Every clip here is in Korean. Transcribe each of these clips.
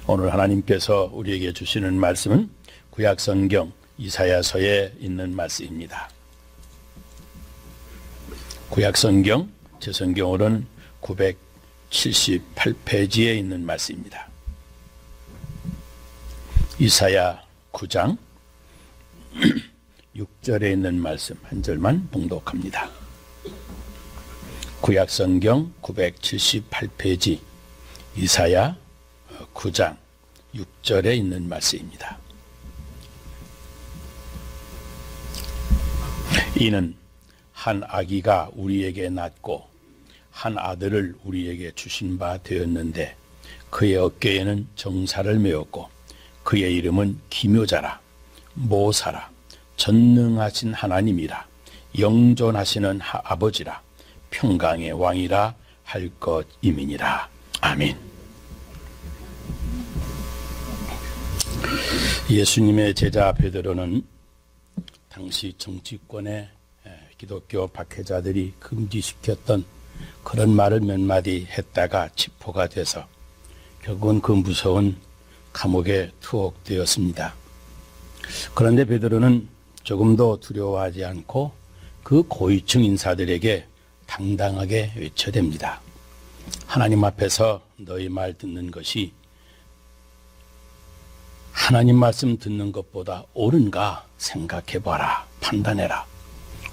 오늘 하나님께서 우리에게 주시는 말씀은 구약성경 이사야서에 있는 말씀입니다. 구약성경 제 성경으로는 978페이지에 있는 말씀입니다. 이사야 9장 6절에 있는 말씀 한 절만 봉독합니다. 구약성경 978페이지 이사야 9장 6절에 있는 말씀입니다. 이는 한 아기가 우리에게 낳고 한 아들을 우리에게 주신 바 되었는데 그의 어깨에는 정사를 메었고 그의 이름은 기묘자라 모사라 전능하신 하나님이라 영존하시는 아버지라 평강의 왕이라 할 것임이니라. 아멘. 예수님의 제자 베드로는 당시 정치권의 기독교 박해자들이 금지시켰던 그런 말을 몇 마디 했다가 체포가 돼서 결국은 그 무서운 감옥에 투옥되었습니다. 그런데 베드로는 조금도 두려워하지 않고 그 고위층 인사들에게 당당하게 외쳐댑니다. 하나님 앞에서 너희 말 듣는 것이 하나님 말씀 듣는 것보다 옳은가 생각해봐라, 판단해라.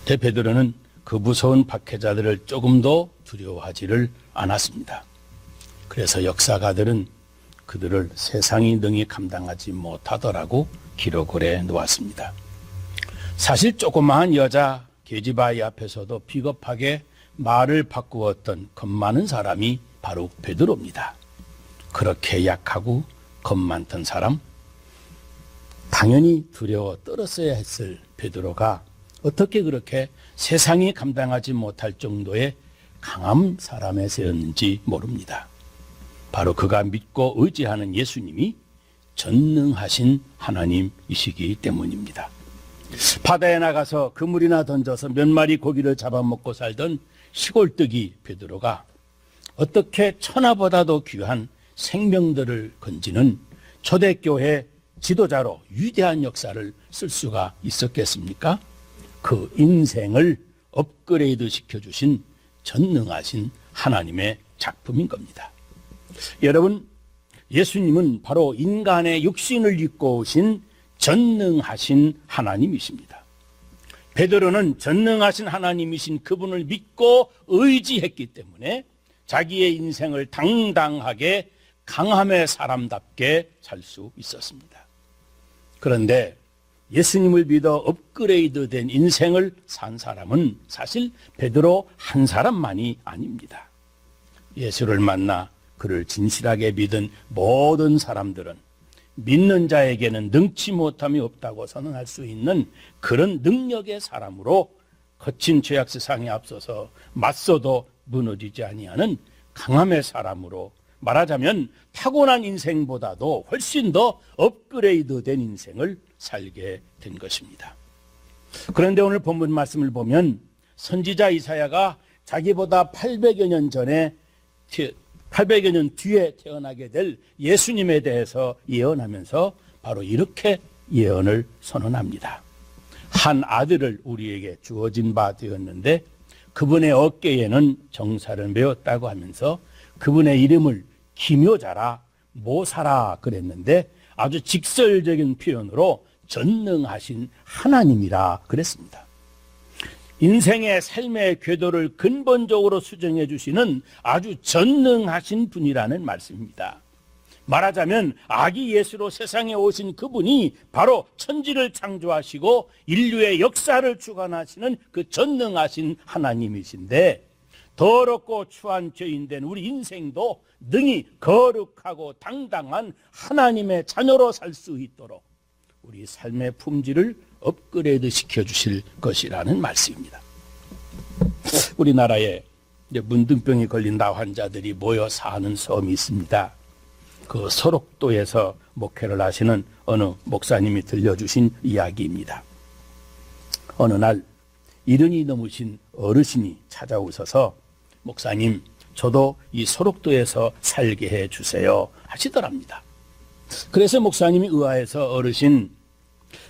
베드로는 그 무서운 박해자들을 조금도 두려워하지를 않았습니다. 그래서 역사가들은 그들을 세상이 능히 감당하지 못하더라고 기록을 해 놓았습니다. 사실 조그마한 여자 계집아이 앞에서도 비겁하게 말을 바꾸었던 겁 많은 사람이 바로 베드로입니다. 그렇게 약하고 겁 많던 사람, 당연히 두려워 떨었어야 했을 베드로가 어떻게 그렇게 세상이 감당하지 못할 정도의 강한 사람에 세웠는지 모릅니다. 바로 그가 믿고 의지하는 예수님이 전능하신 하나님이시기 때문입니다. 바다에 나가서 그물이나 던져서 몇 마리 고기를 잡아먹고 살던 시골뜨기 베드로가 어떻게 천하보다도 귀한 생명들을 건지는 초대교회 지도자로 위대한 역사를 쓸 수가 있었겠습니까? 그 인생을 업그레이드 시켜주신 전능하신 하나님의 작품인 겁니다. 여러분, 예수님은 바로 인간의 육신을 입고 오신 전능하신 하나님이십니다. 베드로는 전능하신 하나님이신 그분을 믿고 의지했기 때문에 자기의 인생을 당당하게 강함의 사람답게 살 수 있었습니다. 그런데 예수님을 믿어 업그레이드된 인생을 산 사람은 사실 베드로 한 사람만이 아닙니다. 예수를 만나 그를 진실하게 믿은 모든 사람들은 믿는 자에게는 능치 못함이 없다고 선언할 수 있는 그런 능력의 사람으로 거친 죄악 세상에 앞서서 맞서도 무너지지 아니하는 강함의 사람으로 말하자면 타고난 인생보다도 훨씬 더 업그레이드된 인생을 살게 된 것입니다. 그런데 오늘 본문 말씀을 보면 선지자 이사야가 자기보다 800여 년 뒤에 태어나게 될 예수님에 대해서 예언하면서 바로 이렇게 예언을 선언합니다. 한 아들을 우리에게 주어진 바 되었는데 그분의 어깨에는 정사를 메었다고 하면서 그분의 이름을 기묘자라 모사라 그랬는데 아주 직설적인 표현으로 전능하신 하나님이라 그랬습니다. 인생의 삶의 궤도를 근본적으로 수정해 주시는 아주 전능하신 분이라는 말씀입니다. 말하자면 아기 예수로 세상에 오신 그분이 바로 천지를 창조하시고 인류의 역사를 주관하시는 그 전능하신 하나님이신데 더럽고 추한 죄인된 우리 인생도 능히 거룩하고 당당한 하나님의 자녀로 살 수 있도록 우리 삶의 품질을 업그레이드 시켜주실 것이라는 말씀입니다. 우리나라에 문둥병이 걸린 나 환자들이 모여 사는 섬이 있습니다. 그 소록도에서 목회를 하시는 어느 목사님이 들려주신 이야기입니다. 어느 날 70이 넘으신 어르신이 찾아오셔서 목사님, 저도 이 소록도에서 살게 해주세요 하시더랍니다. 그래서 목사님이 의아해서 어르신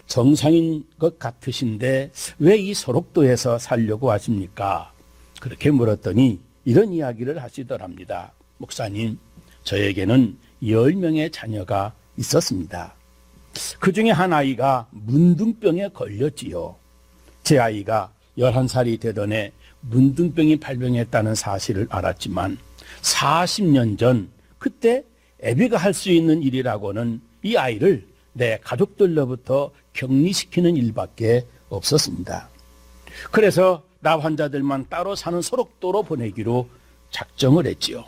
정상인 것 같으신데 왜 이 소록도에서 살려고 하십니까? 그렇게 물었더니 이런 이야기를 하시더랍니다. 목사님, 저에게는 10명의 자녀가 있었습니다. 그 중에 한 아이가 문둥병에 걸렸지요. 제 아이가 11살이 되던 해 문둥병이 발병했다는 사실을 알았지만 40년 전 그때 애비가 할 수 있는 일이라고는 이 아이를 내 가족들로부터 격리시키는 일밖에 없었습니다. 그래서 나 환자들만 따로 사는 소록도로 보내기로 작정을 했지요.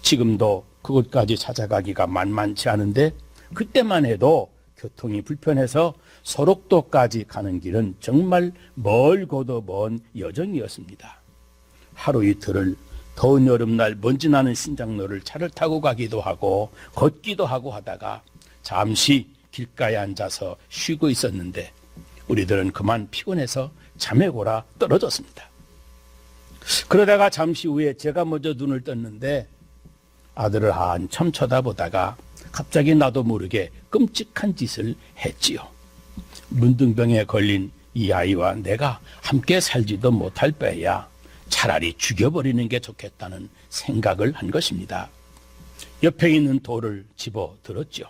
지금도 그곳까지 찾아가기가 만만치 않은데 그때만 해도 교통이 불편해서 소록도까지 가는 길은 정말 멀고도 먼 여정이었습니다. 하루 이틀을 더운 여름날 먼지 나는 신장로를 차를 타고 가기도 하고 걷기도 하고 하다가 잠시 길가에 앉아서 쉬고 있었는데 우리들은 그만 피곤해서 잠에 골아 떨어졌습니다. 그러다가 잠시 후에 제가 먼저 눈을 떴는데 아들을 한참 쳐다보다가 갑자기 나도 모르게 끔찍한 짓을 했지요. 문둥병에 걸린 이 아이와 내가 함께 살지도 못할 바에야 차라리 죽여버리는 게 좋겠다는 생각을 한 것입니다. 옆에 있는 돌을 집어 들었죠.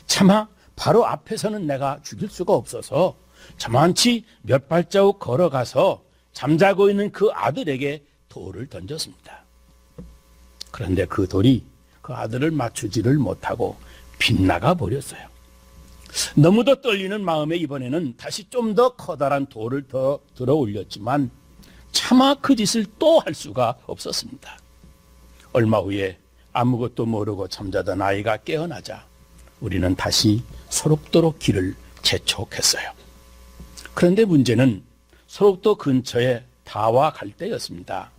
차마 바로 앞에서는 내가 죽일 수가 없어서 저만치 몇 발자국 걸어가서 잠자고 있는 그 아들에게 돌을 던졌습니다. 그런데 그 돌이 그 아들을 맞추지를 못하고 빗나가 버렸어요. 너무도 떨리는 마음에 이번에는 다시 좀 더 커다란 돌을 더 들어 올렸지만 차마 그 짓을 또 할 수가 없었습니다. 얼마 후에 아무것도 모르고 잠자던 아이가 깨어나자 우리는 다시 소록도로 길을 재촉했어요. 그런데 문제는 소록도 근처에 다와 갈 때였습니다.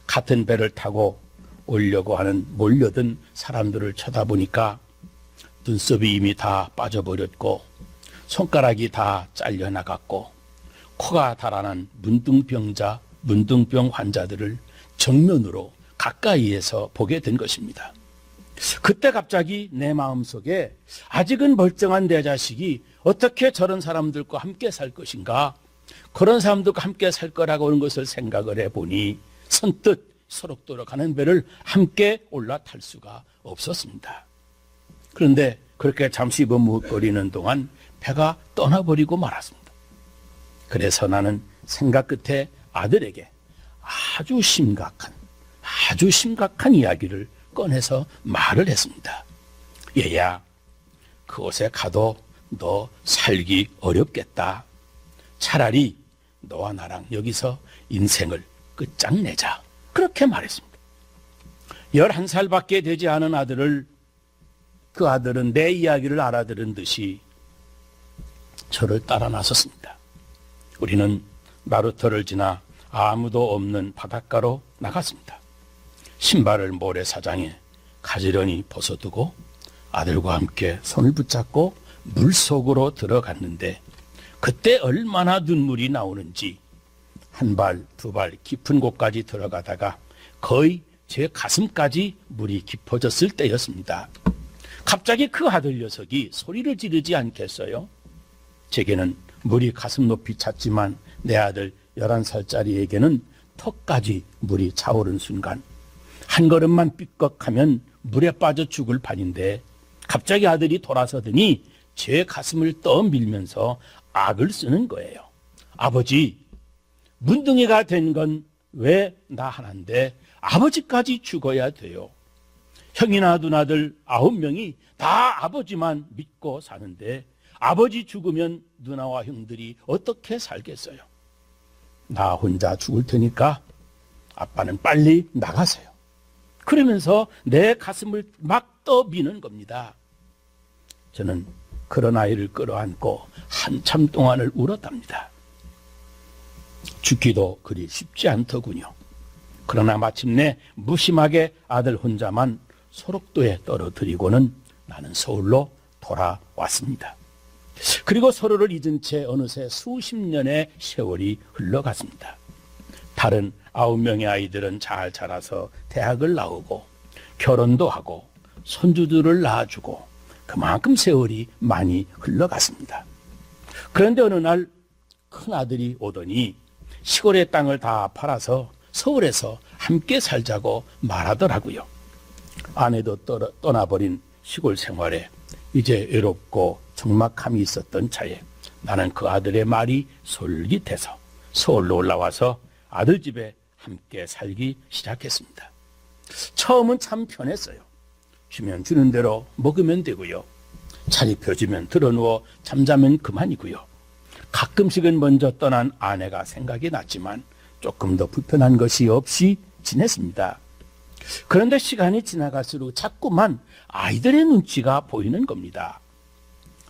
같은 배를 타고 오려고 하는 몰려든 사람들을 쳐다보니까 눈썹이 이미 다 빠져버렸고 손가락이 다 잘려나갔고 코가 달아난 문둥병 환자들을 정면으로 가까이에서 보게 된 것입니다. 그때 갑자기 내 마음속에 아직은 멀쩡한 내 자식이 어떻게 저런 사람들과 함께 살 것인가, 그런 사람들과 함께 살 거라고 하는 것을 생각을 해보니 선뜻 소록도로 가는 배를 함께 올라탈 수가 없었습니다. 그런데 그렇게 잠시 머뭇거리는 동안 배가 떠나버리고 말았습니다. 그래서 나는 생각 끝에 아들에게 아주 심각한 이야기를 꺼내서 말을 했습니다. 얘야, 그곳에 가도 너 살기 어렵겠다. 차라리 너와 나랑 여기서 인생을 끝장내자. 그렇게 말했습니다. 11살밖에 되지 않은 아들을, 그 아들은 내 이야기를 알아들은 듯이 저를 따라 나섰습니다. 우리는 나루터를 지나 아무도 없는 바닷가로 나갔습니다. 신발을 모래사장에 가지런히 벗어두고 아들과 함께 손을 붙잡고 물속으로 들어갔는데 그때 얼마나 눈물이 나오는지 한 발, 두 발 깊은 곳까지 들어가다가 거의 제 가슴까지 물이 깊어졌을 때였습니다. 갑자기 그 아들 녀석이 소리를 지르지 않겠어요? 제게는 물이 가슴 높이 찼지만 내 아들 11살짜리에게는 턱까지 물이 차오른 순간 한 걸음만 삐걱하면 물에 빠져 죽을 판인데 갑자기 아들이 돌아서더니 제 가슴을 떠밀면서 악을 쓰는 거예요. 아버지, 문둥이가 된 건 왜 나 하나인데 아버지까지 죽어야 돼요. 형이나 누나들 9명이 다 아버지만 믿고 사는데 아버지 죽으면 누나와 형들이 어떻게 살겠어요? 나 혼자 죽을 테니까 아빠는 빨리 나가세요. 그러면서 내 가슴을 막 떠미는 겁니다. 저는 그런 아이를 끌어안고 한참 동안을 울었답니다. 죽기도 그리 쉽지 않더군요. 그러나 마침내 무심하게 아들 혼자만 소록도에 떨어뜨리고는 나는 서울로 돌아왔습니다. 그리고 서로를 잊은 채 어느새 수십 년의 세월이 흘러갔습니다. 다른 9명의 아이들은 잘 자라서 대학을 나오고 결혼도 하고 손주들을 낳아주고 그만큼 세월이 많이 흘러갔습니다. 그런데 어느 날 큰아들이 오더니 시골의 땅을 다 팔아서 서울에서 함께 살자고 말하더라고요. 아내도 떠나버린 시골 생활에 이제 외롭고 적막함이 있었던 차에 나는 그 아들의 말이 솔깃해서 서울로 올라와서 아들 집에 함께 살기 시작했습니다. 처음은 참 편했어요. 주면 주는 대로 먹으면 되고요. 자리 펴주면 들어누워 잠자면 그만이고요. 가끔씩은 먼저 떠난 아내가 생각이 났지만 조금 더 불편한 것이 없이 지냈습니다. 그런데 시간이 지나갈수록 자꾸만 아이들의 눈치가 보이는 겁니다.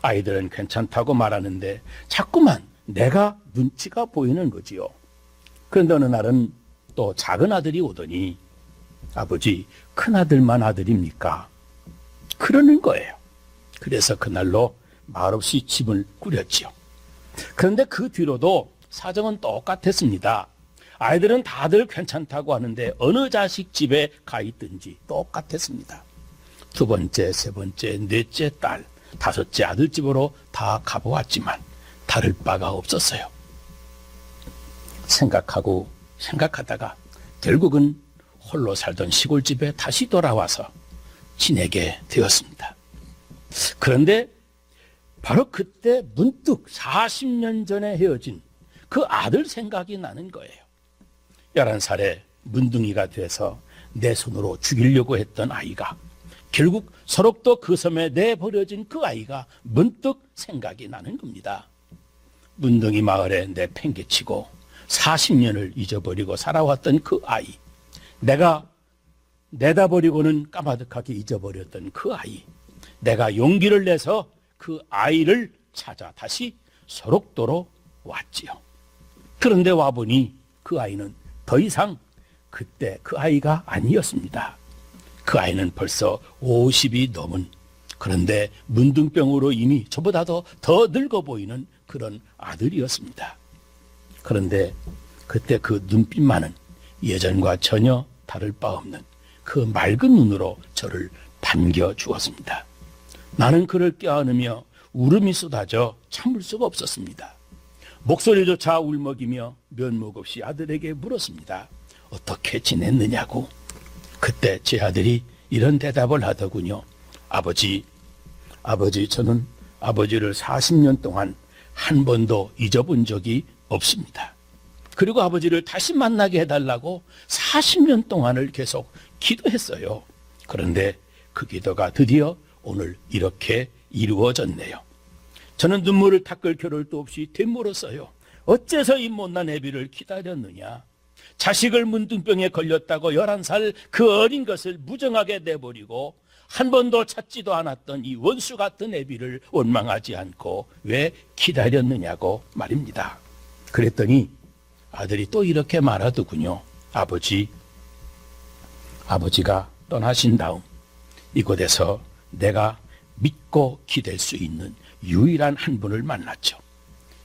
아이들은 괜찮다고 말하는데 자꾸만 내가 눈치가 보이는 거지요. 그런데 어느 날은 또 작은 아들이 오더니 아버지, 큰아들만 아들입니까? 그러는 거예요. 그래서 그날로 말없이 집을 꾸렸지요. 그런데 그 뒤로도 사정은 똑같았습니다. 아이들은 다들 괜찮다고 하는데 어느 자식 집에 가 있든지 똑같았습니다. 두 번째, 세 번째, 넷째 딸, 다섯째 아들 집으로 다 가보았지만 다를 바가 없었어요. 생각하다가 결국은 홀로 살던 시골집에 다시 돌아와서 지내게 되었습니다. 그런데 바로 그때 문득 40년 전에 헤어진 그 아들 생각이 나는 거예요. 11살에 문둥이가 돼서 내 손으로 죽이려고 했던 아이가 결국 서록도 그 섬에 내버려진 그 아이가 문득 생각이 나는 겁니다. 문둥이 마을에 내팽개치고 40년을 잊어버리고 살아왔던 그 아이, 내가 내다버리고는 까마득하게 잊어버렸던 그 아이, 내가 용기를 내서 그 아이를 찾아 다시 소록도로 왔지요. 그런데 와보니 그 아이는 더 이상 그때 그 아이가 아니었습니다. 그 아이는 벌써 50이 넘은, 그런데 문둥병으로 이미 저보다도 더 늙어 보이는 그런 아들이었습니다. 그런데 그때 그 눈빛만은 예전과 전혀 다를 바 없는 그 맑은 눈으로 저를 반겨주었습니다. 나는 그를 껴안으며 울음이 쏟아져 참을 수가 없었습니다. 목소리조차 울먹이며 면목 없이 아들에게 물었습니다. 어떻게 지냈느냐고. 그때 제 아들이 이런 대답을 하더군요. 아버지, 저는 아버지를 40년 동안 한 번도 잊어본 적이 없습니다. 그리고 아버지를 다시 만나게 해달라고 40년 동안을 계속 기도했어요. 그런데 그 기도가 드디어 오늘 이렇게 이루어졌네요. 저는 눈물을 닦을 겨를도 없이 되물었어요. 어째서 이 못난 애비를 기다렸느냐. 자식을 문둥병에 걸렸다고 11살 그 어린 것을 무정하게 내버리고 한 번도 찾지도 않았던 이 원수 같은 애비를 원망하지 않고 왜 기다렸느냐고 말입니다. 그랬더니 아들이 또 이렇게 말하더군요. 아버지가 떠나신 다음 이곳에서 내가 믿고 기댈 수 있는 유일한 한 분을 만났죠.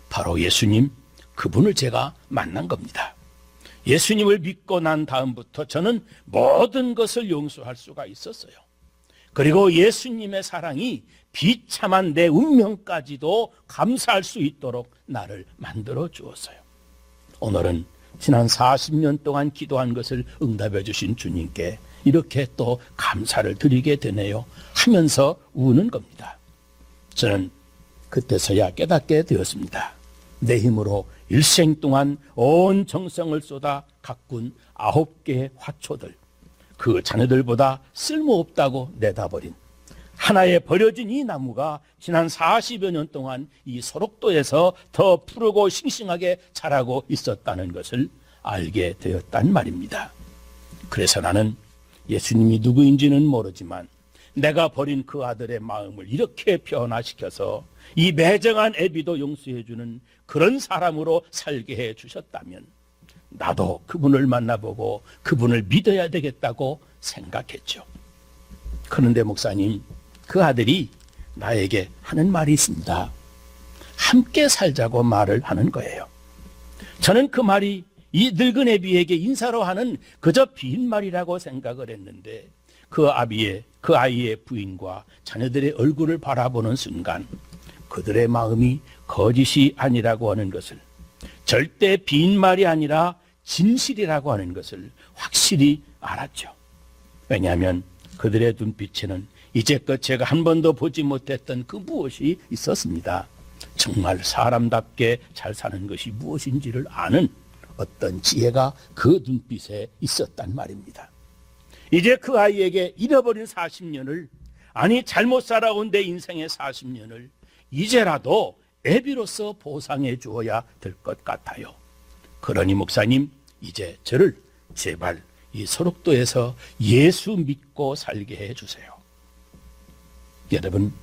바로 예수님, 그분을 제가 만난 겁니다. 예수님을 믿고 난 다음부터 저는 모든 것을 용서할 수가 있었어요. 그리고 예수님의 사랑이 비참한 내 운명까지도 감사할 수 있도록 나를 만들어 주었어요. 오늘은 지난 40년 동안 기도한 것을 응답해 주신 주님께 이렇게 또 감사를 드리게 되네요 하면서 우는 겁니다. 저는 그때서야 깨닫게 되었습니다. 내 힘으로 일생 동안 온 정성을 쏟아 가꾼 9개의 화초들, 그 자녀들보다 쓸모없다고 내다버린 하나에 버려진 이 나무가 지난 40여 년 동안 이 소록도에서 더 푸르고 싱싱하게 자라고 있었다는 것을 알게 되었단 말입니다. 그래서 나는 예수님이 누구인지는 모르지만 내가 버린 그 아들의 마음을 이렇게 변화시켜서 이 매정한 애비도 용서해주는 그런 사람으로 살게 해주셨다면 나도 그분을 만나보고 그분을 믿어야 되겠다고 생각했죠. 그런데 목사님, 그 아들이 나에게 하는 말이 있습니다. 함께 살자고 말을 하는 거예요. 저는 그 말이 이 늙은 애비에게 인사로 하는 그저 빈말이라고 생각을 했는데 그 아이의 부인과 자녀들의 얼굴을 바라보는 순간 그들의 마음이 거짓이 아니라고 하는 것을, 절대 빈말이 아니라 진실이라고 하는 것을 확실히 알았죠. 왜냐하면 그들의 눈빛에는 이제껏 제가 한 번도 보지 못했던 그 무엇이 있었습니다. 정말 사람답게 잘 사는 것이 무엇인지를 아는 어떤 지혜가 그 눈빛에 있었단 말입니다. 이제 그 아이에게 잃어버린 40년을, 아니 잘못 살아온 내 인생의 40년을 이제라도 애비로서 보상해 주어야 될 것 같아요. 그러니 목사님, 이제 저를 제발 이 소록도에서 예수 믿고 살게 해주세요. 여러분,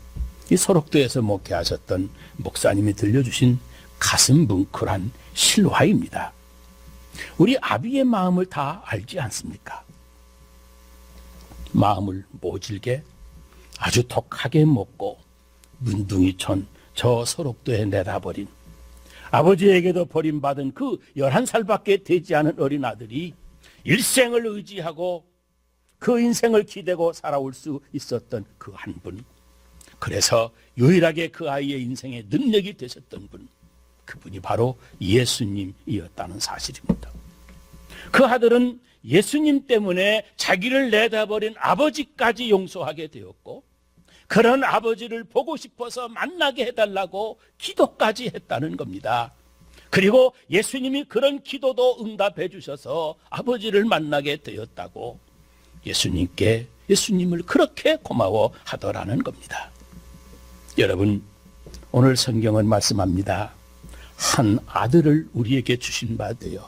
이 소록도에서 목회하셨던 목사님이 들려주신 가슴 뭉클한 실화입니다. 우리 아비의 마음을 다 알지 않습니까? 마음을 모질게 아주 독하게 먹고 문둥이촌 저 소록도에 내다버린, 아버지에게도 버림받은 그 11살밖에 되지 않은 어린 아들이 일생을 의지하고 그 인생을 기대고 살아올 수 있었던 그 한 분, 그래서 유일하게 그 아이의 인생에 능력이 되셨던 분, 그분이 바로 예수님이었다는 사실입니다. 그 아들은 예수님 때문에 자기를 내다버린 아버지까지 용서하게 되었고, 그런 아버지를 보고 싶어서 만나게 해달라고 기도까지 했다는 겁니다. 그리고 예수님이 그런 기도도 응답해 주셔서 아버지를 만나게 되었다고 예수님을 그렇게 고마워하더라는 겁니다. 여러분, 오늘 성경은 말씀합니다. 한 아들을 우리에게 주신 바 되어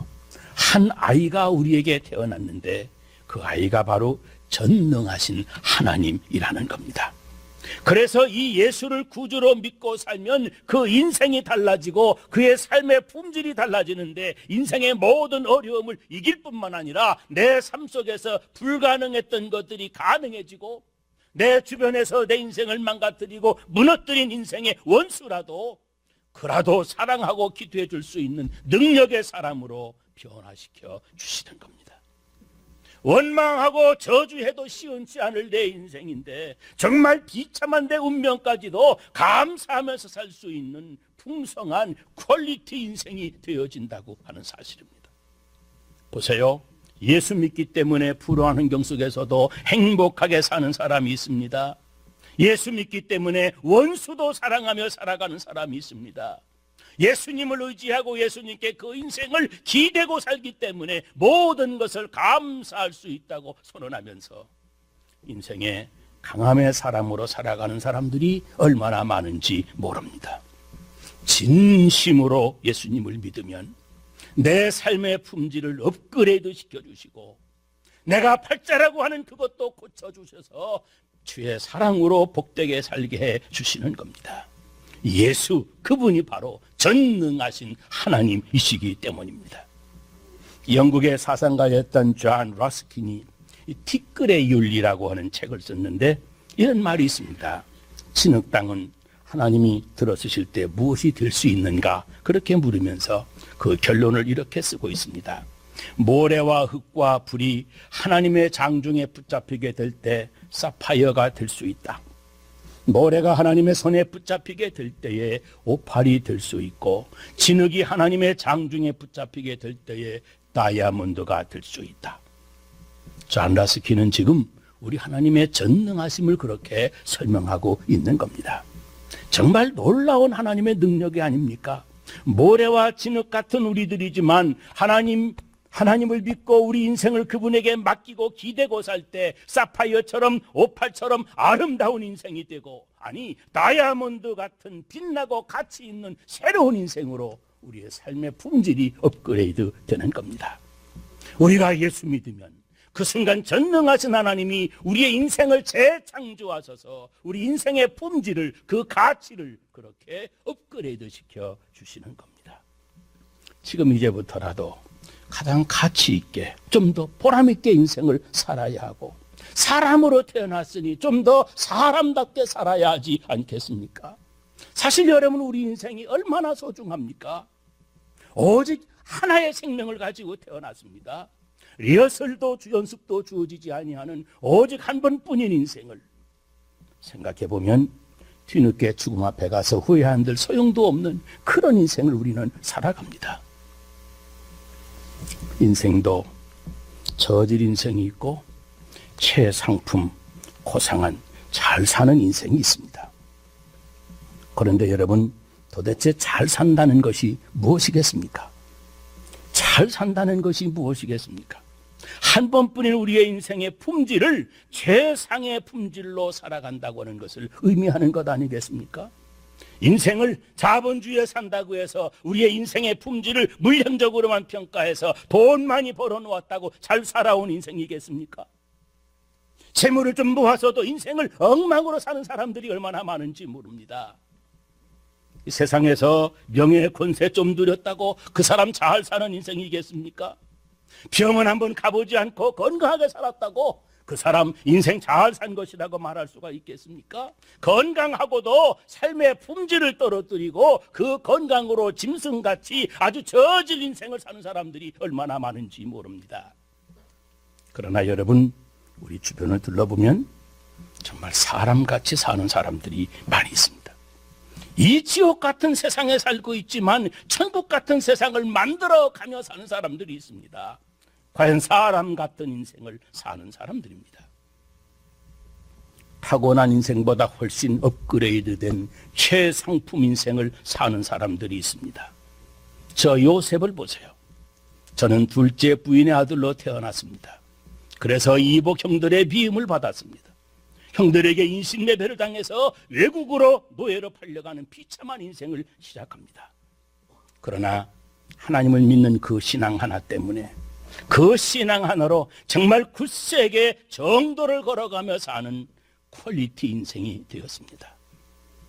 한 아이가 우리에게 태어났는데 그 아이가 바로 전능하신 하나님이라는 겁니다. 그래서 이 예수를 구주로 믿고 살면 그 인생이 달라지고 그의 삶의 품질이 달라지는데, 인생의 모든 어려움을 이길 뿐만 아니라 내 삶 속에서 불가능했던 것들이 가능해지고, 내 주변에서 내 인생을 망가뜨리고 무너뜨린 인생의 원수라도 그라도 사랑하고 기도해 줄 수 있는 능력의 사람으로 변화시켜 주시는 겁니다. 원망하고 저주해도 시원치 않을 내 인생인데 정말 비참한 내 운명까지도 감사하면서 살 수 있는 풍성한 퀄리티 인생이 되어진다고 하는 사실입니다. 보세요. 예수 믿기 때문에 불우한 환경 속에서도 행복하게 사는 사람이 있습니다. 예수 믿기 때문에 원수도 사랑하며 살아가는 사람이 있습니다. 예수님을 의지하고 예수님께 그 인생을 기대고 살기 때문에 모든 것을 감사할 수 있다고 선언하면서 인생의 강함의 사람으로 살아가는 사람들이 얼마나 많은지 모릅니다. 진심으로 예수님을 믿으면 내 삶의 품질을 업그레이드 시켜주시고, 내가 팔자라고 하는 그것도 고쳐주셔서 주의 사랑으로 복되게 살게 해주시는 겁니다. 예수, 그분이 바로 전능하신 하나님이시기 때문입니다. 영국의 사상가였던 존 러스킨이 티끌의 윤리라고 하는 책을 썼는데 이런 말이 있습니다. 진흙땅은 하나님이 들어서실 때 무엇이 될 수 있는가, 그렇게 물으면서 그 결론을 이렇게 쓰고 있습니다. 모래와 흙과 불이 하나님의 장중에 붙잡히게 될 때 사파이어가 될 수 있다. 모래가 하나님의 손에 붙잡히게 될 때에 오팔이 될 수 있고, 진흙이 하나님의 장중에 붙잡히게 될 때에 다이아몬드가 될 수 있다. 존 러스킨은 지금 우리 하나님의 전능하심을 그렇게 설명하고 있는 겁니다. 정말 놀라운 하나님의 능력이 아닙니까? 모래와 진흙 같은 우리들이지만 하나님을 믿고 우리 인생을 그분에게 맡기고 기대고 살 때 사파이어처럼 오팔처럼 아름다운 인생이 되고, 아니 다이아몬드 같은 빛나고 가치 있는 새로운 인생으로 우리의 삶의 품질이 업그레이드 되는 겁니다. 우리가 예수 믿으면 그 순간 전능하신 하나님이 우리의 인생을 재창조하셔서 우리 인생의 품질을, 그 가치를 그렇게 업그레이드 시켜 주시는 겁니다. 지금 이제부터라도 가장 가치 있게, 좀 더 보람 있게 인생을 살아야 하고, 사람으로 태어났으니 좀 더 사람답게 살아야 하지 않겠습니까? 사실 여러분, 우리 인생이 얼마나 소중합니까? 오직 하나의 생명을 가지고 태어났습니다. 리허설도 연습도 주어지지 아니하는 오직 한 번뿐인 인생을 생각해보면 뒤늦게 죽음 앞에 가서 후회한들 소용도 없는 그런 인생을 우리는 살아갑니다. 인생도 저질 인생이 있고 최상품, 고상한 잘 사는 인생이 있습니다. 그런데 여러분, 도대체 잘 산다는 것이 무엇이겠습니까? 잘 산다는 것이 무엇이겠습니까? 한 번뿐인 우리의 인생의 품질을 최상의 품질로 살아간다고 하는 것을 의미하는 것 아니겠습니까? 인생을 자본주의에 산다고 해서 우리의 인생의 품질을 물량적으로만 평가해서 돈 많이 벌어놓았다고 잘 살아온 인생이겠습니까? 재물을 좀 모아서도 인생을 엉망으로 사는 사람들이 얼마나 많은지 모릅니다. 이 세상에서 명예 권세 좀 누렸다고 그 사람 잘 사는 인생이겠습니까? 병원 한번 가보지 않고 건강하게 살았다고 그 사람 인생 잘 산 것이라고 말할 수가 있겠습니까? 건강하고도 삶의 품질을 떨어뜨리고 그 건강으로 짐승같이 아주 저질 인생을 사는 사람들이 얼마나 많은지 모릅니다. 그러나 여러분, 우리 주변을 둘러보면 정말 사람같이 사는 사람들이 많이 있습니다. 이 지옥 같은 세상에 살고 있지만 천국 같은 세상을 만들어가며 사는 사람들이 있습니다. 과연 사람 같은 인생을 사는 사람들입니다. 타고난 인생보다 훨씬 업그레이드된 최상품 인생을 사는 사람들이 있습니다. 저 요셉을 보세요. 저는 둘째 부인의 아들로 태어났습니다. 그래서 이복 형들의 비음을 받았습니다. 형들에게 인신매매를 당해서 외국으로 노예로 팔려가는 비참한 인생을 시작합니다. 그러나 하나님을 믿는 그 신앙 하나 때문에 그 신앙 하나로 정말 굳세게 정도를 걸어가며 사는 퀄리티 인생이 되었습니다.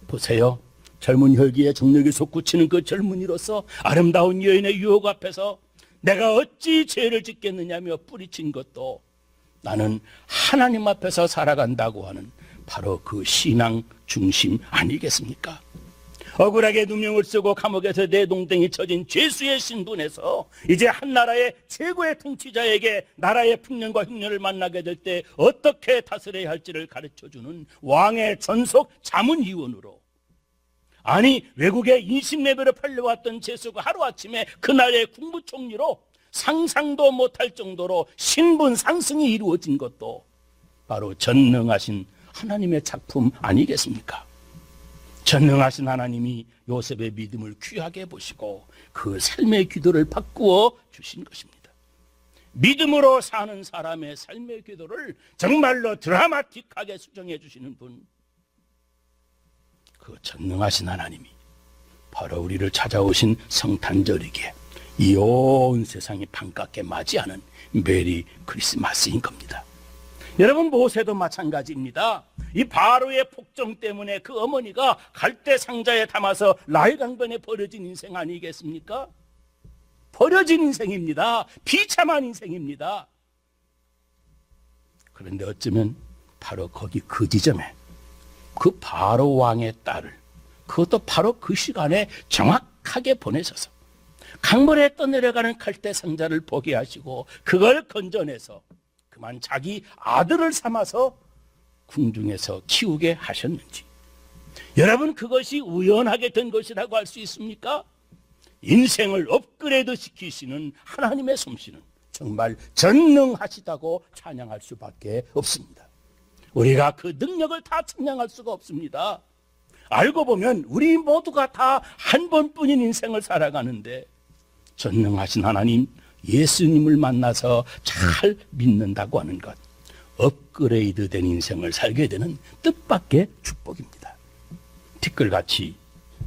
보세요. 젊은 혈기에 정력이 솟구치는 그 젊은이로서 아름다운 여인의 유혹 앞에서 내가 어찌 죄를 짓겠느냐며 뿌리친 것도 나는 하나님 앞에서 살아간다고 하는 바로 그 신앙 중심 아니겠습니까? 억울하게 누명을 쓰고 감옥에서 내동댕이 쳐진 죄수의 신분에서 이제 한 나라의 최고의 통치자에게 나라의 풍년과 흉년을 만나게 될 때 어떻게 다스려야 할지를 가르쳐주는 왕의 전속 자문위원으로, 아니 외국에 인신매매로 팔려왔던 죄수가 하루아침에 그 나라의 국무총리로 상상도 못할 정도로 신분 상승이 이루어진 것도 바로 전능하신 하나님의 작품 아니겠습니까? 전능하신 하나님이 요셉의 믿음을 귀하게 보시고 그 삶의 기도를 바꾸어 주신 것입니다. 믿음으로 사는 사람의 삶의 기도를 정말로 드라마틱하게 수정해 주시는 분, 그 전능하신 하나님이 바로 우리를 찾아오신 성탄절이기에 이 온 세상이 반갑게 맞이하는 메리 크리스마스인 겁니다. 여러분, 모세도 마찬가지입니다. 이 바로의 폭정 때문에 그 어머니가 갈대 상자에 담아서 나일 강변에 버려진 인생 아니겠습니까? 버려진 인생입니다. 비참한 인생입니다. 그런데 어쩌면 바로 거기 그 지점에 그 바로 왕의 딸을, 그것도 바로 그 시간에 정확하게 보내셔서 강물에 떠내려가는 갈대 상자를 보게 하시고 그걸 건져내서 그만 자기 아들을 삼아서 궁중에서 키우게 하셨는지, 여러분, 그것이 우연하게 된 것이라고 할 수 있습니까? 인생을 업그레이드 시키시는 하나님의 솜씨는 정말 전능하시다고 찬양할 수밖에 없습니다. 우리가 그 능력을 다 찬양할 수가 없습니다. 알고 보면 우리 모두가 다 한 번뿐인 인생을 살아가는데 전능하신 하나님 예수님을 만나서 잘 믿는다고 하는 것, 업그레이드 된 인생을 살게 되는 뜻밖의 축복입니다. 티끌같이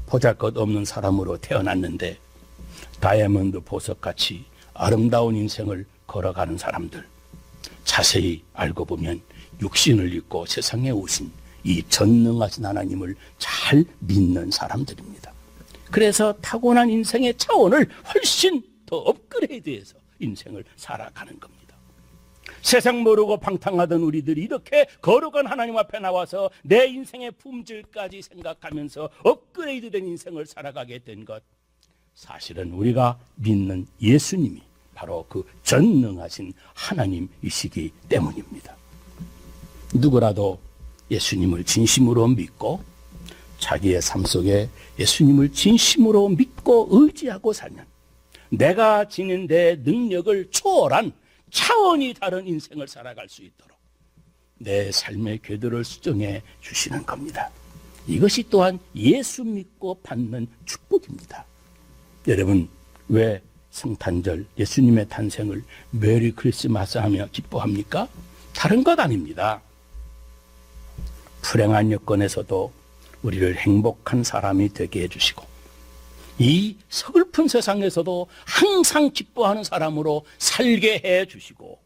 보잘것없는 사람으로 태어났는데 다이아몬드 보석같이 아름다운 인생을 걸어가는 사람들, 자세히 알고 보면 육신을 입고 세상에 오신 이 전능하신 하나님을 잘 믿는 사람들입니다. 그래서 타고난 인생의 차원을 훨씬 더 업그레이드해서 인생을 살아가는 겁니다. 세상 모르고 방탕하던 우리들이 이렇게 거룩한 하나님 앞에 나와서 내 인생의 품질까지 생각하면서 업그레이드된 인생을 살아가게 된 것, 사실은 우리가 믿는 예수님이 바로 그 전능하신 하나님이시기 때문입니다. 누구라도 예수님을 진심으로 믿고 자기의 삶 속에 예수님을 진심으로 믿고 의지하고 살면 내가 지닌 데 능력을 초월한 차원이 다른 인생을 살아갈 수 있도록 내 삶의 궤도를 수정해 주시는 겁니다. 이것이 또한 예수 믿고 받는 축복입니다. 여러분, 왜 성탄절 예수님의 탄생을 메리 크리스마스 하며 기뻐합니까? 다른 것 아닙니다. 불행한 여건에서도 우리를 행복한 사람이 되게 해주시고 이 서글픈 세상에서도 항상 기뻐하는 사람으로 살게 해주시고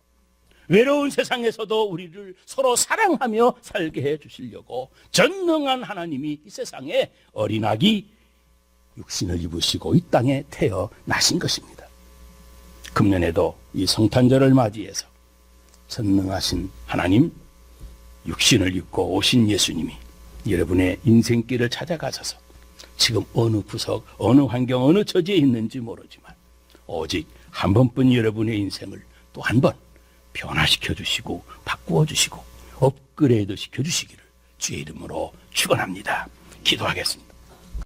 외로운 세상에서도 우리를 서로 사랑하며 살게 해주시려고 전능한 하나님이 이 세상에 어린아기 육신을 입으시고 이 땅에 태어나신 것입니다. 금년에도 이 성탄절을 맞이해서 전능하신 하나님, 육신을 입고 오신 예수님이 여러분의 인생길을 찾아가셔서 지금 어느 구석, 어느 환경, 어느 처지에 있는지 모르지만 오직 한 번뿐 여러분의 인생을 또 한 번 변화시켜 주시고 바꾸어 주시고 업그레이드 시켜 주시기를 주의 이름으로 축원합니다. 기도하겠습니다.